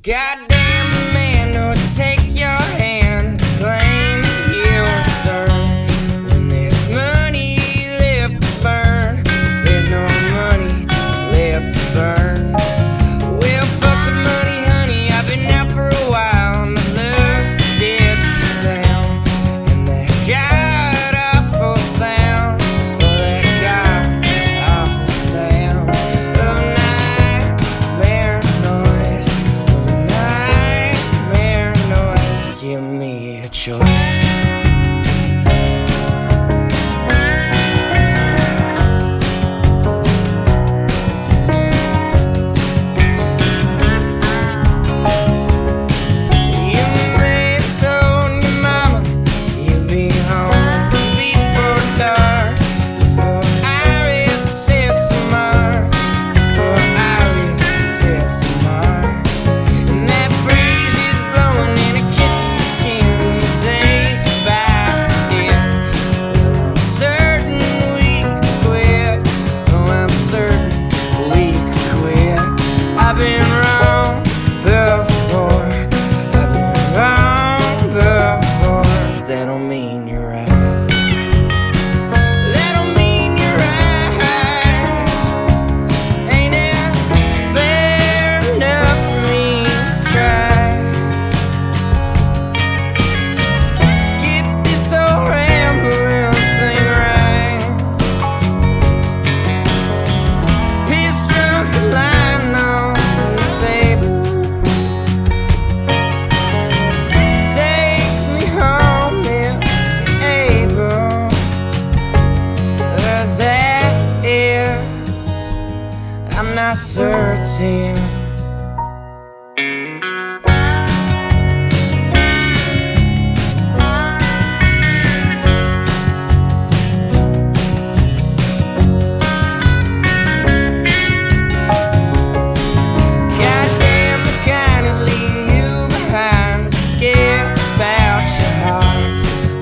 goddamn man who'd take your hand, claim you deserve. When there's money left to burn, there's no money left to burn. Well, fuck the money, honey, I've been out for a while, and I love to ditch this town. And that god-awful sound, oh, that god-awful sound of nightmare noise, nightmare noise. Give me a choice. That don't mean you're right. That don't mean you're right. Ain't it fair enough for me to try? Get this old rambling thing right. Piss drunk lying on the table. Take me home. I'm not certain. Goddamn, I kinda leave you behind. Forget about your heart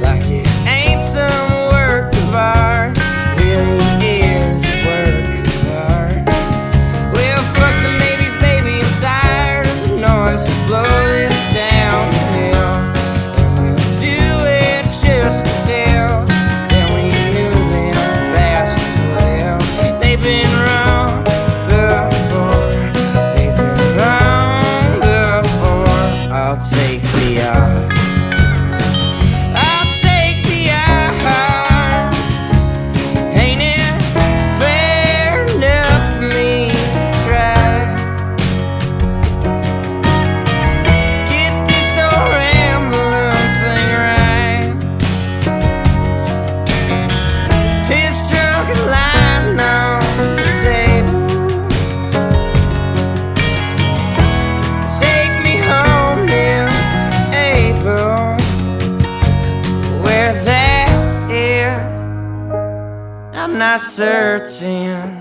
like it ain't some work of art. Really is a work of art. Slow this downhill, and we'll do it just to tell that we knew them bastards well. They've been wrong before, they've been wrong before. I'll take the odds. I'll take the odds. Ain't it fair enough for me to try? I'm not certain.